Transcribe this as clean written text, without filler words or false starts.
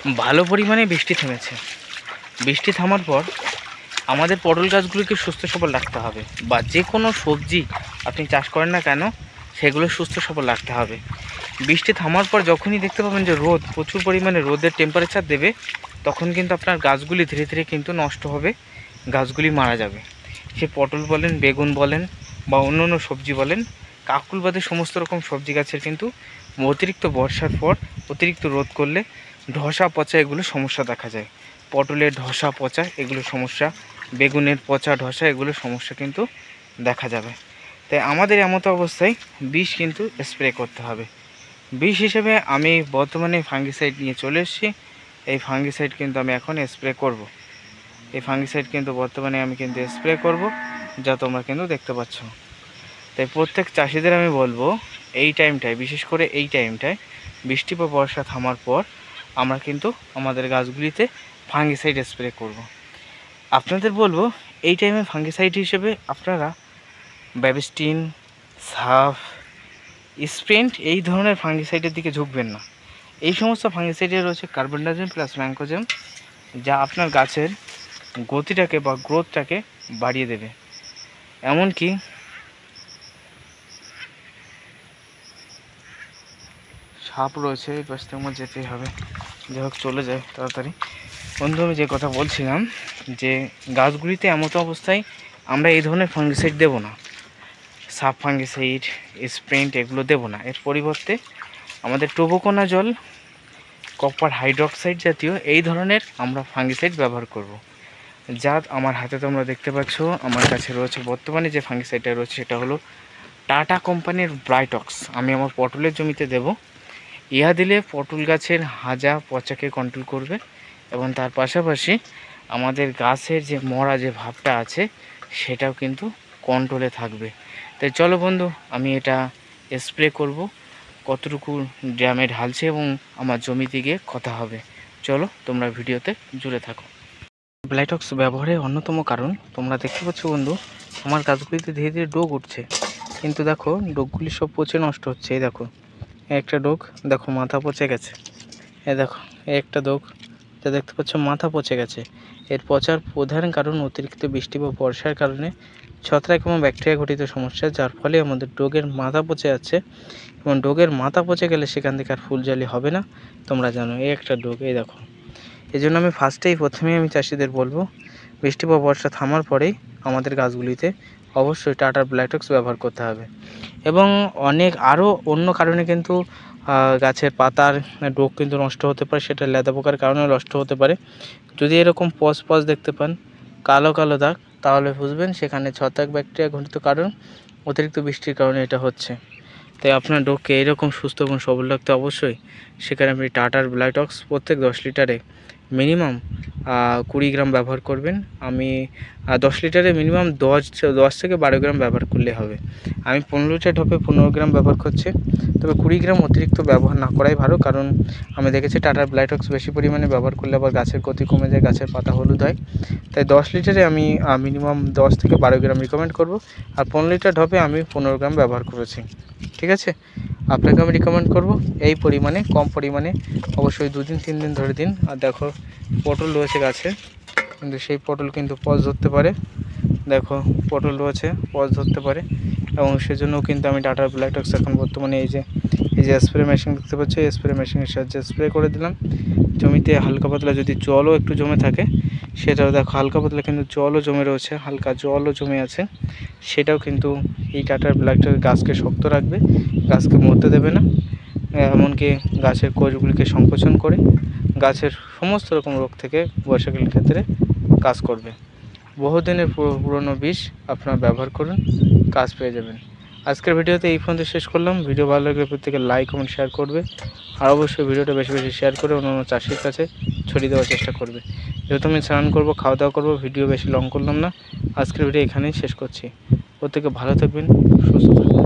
ভালো পরিমাণে বৃষ্টি থেমেছে। বৃষ্টি থামার পর আমাদের পটল গাছগুলোকে সুস্থ সবল রাখতে হবে, বা যে কোনো সবজি আপনি চাষ করেন না কেন সেগুলো সুস্থ সবল রাখতে হবে। বৃষ্টি থামার পর যখনই দেখতে পাবেন যে রোদ, প্রচুর পরিমাণে রোদের টেম্পারেচার দেবে, তখন কিন্তু আপনার গাছগুলি ধীরে ধীরে কিন্তু নষ্ট হবে, গাছগুলি মারা যাবে। সে পটল বলেন, বেগুন বলেন, বা অন্য অন্য সবজি বলেন, কাকুল বাদে সমস্ত রকম সবজি গাছের কিন্তু অতিরিক্ত বর্ষার পর অতিরিক্ত রোদ করলে ধসা পচা এগুলো সমস্যা দেখা যায়। পটলের ধসা পচা এগুলো সমস্যা, বেগুনের পচা ধসা এগুলো সমস্যা কিন্তু দেখা যাবে। তাই আমাদের এমতো অবস্থায় বিষ কিন্তু স্প্রে করতে হবে। বিষ হিসেবে আমি বর্তমানে ফাঙ্গিসাইড নিয়ে চলে এসেছি। এই ফাঙ্গিসাইড কিন্তু আমি এখন স্প্রে করব। এই ফাঙ্গিসাইড কিন্তু বর্তমানে আমি কিন্তু স্প্রে করব, যা তোমরা কিন্তু দেখতে পাচ্ছ। তাই প্রত্যেক চাষিদের আমি বলবো, এই টাইমটায়, বিশেষ করে এই টাইমটায় বৃষ্টি বা বর্ষা থামার পর আমরা কিন্তু আমাদের গাছগুলিতে ফাঙ্গিসাইড স্প্রে করব। আপনাদের বলবো, এই টাইমে ফাঙ্গিসাইড হিসেবে আপনারা ব্যাবিস্টিন, সাফ, স্প্রেন্ট এই ধরনের ফাঙ্গিসাইডের দিকে ঝুঁকবেন না। এই সমস্ত ফাঙ্গিসাইডে রয়েছে কার্বনডাজিম প্লাস ম্যাঙ্কোজেম, যা আপনার গাছের গতিটাকে বা গ্রোথটাকে বাড়িয়ে দেবে। এমনকি সাপ রয়েছে, এই পাশ থেকে আমার যেতেই হবে, যাই হোক চলে যায় তাড়াতাড়ি। বন্ধু, আমি যে কথা বলছিলাম যে গাছগুলিতে এমতো অবস্থায় আমরা এই ধরনের ফাঙ্গিসাইড দেবো না, সাব ফাঙ্গিসাইড, স্প্রেন্ট এগুলো দেবো না। এর পরিবর্তে আমাদের টোবোকোনাজল, কপার হাইড্রক্সাইড জাতীয় এই ধরনের আমরা ফাঙ্গিসাইড ব্যবহার করব। যা আমার হাতে তোমরা দেখতে পাচ্ছ, আমার কাছে রয়েছে বর্তমানে যে ফাঙ্গিসাইডটা রয়েছে সেটা হলো টাটা কোম্পানির ব্রাইটক্স। আমি আমার পটলের জমিতে দেব। ইহা দিলে পটল গাছের হাজা পচাকে কন্ট্রোল করবে, এবং তার পাশাপাশি আমাদের গাছের যে মরা যে ভাবটা আছে সেটাও কিন্তু কন্ট্রোলে থাকবে। তাই চলো বন্ধু, আমি এটা স্প্রে করব, কতটুকু ড্রামে ঢালছে এবং আমার জমিতে গিয়ে কথা হবে। চলো তোমরা ভিডিওতে জুড়ে থাকো। ব্লাইটক্স ব্যবহারের অন্যতম কারণ তোমরা দেখতে পাচ্ছ বন্ধু, আমার গাছগুলিতে ধীরে ধীরে ডোগ উঠছে, কিন্তু দেখো ডোগগুলি সব পচে নষ্ট হচ্ছে। এই দেখো একটা ডোগ, দেখো মাথা পচে গেছে। এই দেখো একটা ডোগ, যা দেখতে পাচ্ছ মাথা পচে গেছে। এর পচার প্রধান কারণ অতিরিক্ত বৃষ্টি বা বর্ষার কারণে ছত্রাক এবং ব্যাকটেরিয়া ঘটিত সমস্যা, যার ফলে আমাদের ডোগের মাথা পচে যাচ্ছে, এবং ডোগের মাথা পচে গেলে সেখান থেকে আর ফুলজালি হবে না, তোমরা জানো। এই একটা ডোগ, এই দেখো। এই জন্য আমি প্রথমেই আমি চাষিদের বলবো, বৃষ্টি বা বর্ষা থামার পরেই আমাদের গাছগুলিতে অবশ্যই টাটার ব্লাইটক্স ব্যবহার করতে হবে। এবং অনেক আরও অন্য কারণে কিন্তু গাছের পাতার ডোগ কিন্তু নষ্ট হতে পারে, সেটা লেদা পোকার কারণে নষ্ট হতে পারে। যদি এরকম পচ দেখতে পান, কালো কালো দাগ, তাহলে বুঝবেন সেখানে ছত্রাক ব্যাকটেরিয়া ঘটিত কারণ, অতিরিক্ত বৃষ্টির কারণে এটা হচ্ছে। তাই আপনার ডোগকে এইরকম সুস্থ এবং সবল রাখতে অবশ্যই সেখানে আপনি টাটার ব্লাইটক্স প্রত্যেক 10 লিটারে মিনিমাম 20 গ্রাম ব্যবহার করবেন। আমি 10 লিটারে মিনিমাম 10 থেকে 12 গ্রাম ব্যবহার করলে হবে। আমি 15 লিটার ঢপে 15 গ্রাম ব্যবহার করছি, তবে 20 গ্রাম অতিরিক্ত ব্যবহার না করাই ভালো, কারণ আমি দেখেছি টাটার ব্লাইটক্স বেশি পরিমাণে ব্যবহার করলে আবার গাছের গতি কমে যায়, গাছের পাতা হলুদ হয়। তাই 10 লিটারে আমি মিনিমাম 10 থেকে 12 গ্রাম রিকমেন্ড করব, আর 15 লিটার ঢপে আমি 15 গ্রাম ব্যবহার করেছি। ঠিক আছে, আপনাকে আমি রিকমেন্ড করব এই পরিমাণে, কম পরিমাণে অবশ্যই 2 দিন 3 দিন ধরে দিন। আর দেখো পটল রয়েছে গাছে, কিন্তু সেই পটল কিন্তু পচ ধরতে পারে, দেখো পটল রয়েছে পচ ধরতে পারে, এবং সেজন্য কিন্তু আমি টাটার ব্লাইটক্স এখন বর্তমানে এই যে স্প্রে মেশিন দেখতে পাচ্ছি, এই স্প্রে মেশিনের সাহায্যে স্প্রে করে দিলাম। জমিতে হালকা পাতলা যদি জলও একটু জমে থাকে, সেটাও দেখো হালকা পাতলা কিন্তু জলও জমে রয়েছে, হালকা জলও জমে আছে, সেটাও কিন্তু এই টাটার ব্লাইটক্স গাছকে শক্ত রাখবে, গাছকে মরতে দেবে না, এমনকি গাছের কোষগুলিকে সংকোচন করে গাছের সমস্ত রকম রোগ থেকে বর্ষাকালীন ক্ষেত্রে কাজ করবে। বহুদিনের পুরনো বিষ আপনারা ব্যবহার করুন, কাজ পেয়ে যাবেন। আজকের ভিডিওতে এই পর্যন্ত শেষ করলাম। ভিডিও ভালো লাগলে প্রত্যেকে লাইক কমেন্ট শেয়ার করবে, আর অবশ্যই ভিডিওটা বেশি বেশি শেয়ার করে অন্যান্য চাষির কাছে ছড়িয়ে দেওয়ার চেষ্টা করবে। যেহেতু আমি স্নান করবো, খাওয়া দাওয়া করবো, ভিডিও বেশি লং করলাম না, আজকের ভিডিও এখানেই শেষ করছি। প্রত্যেকে ভালো থাকবেন, সুস্থ থাকবেন।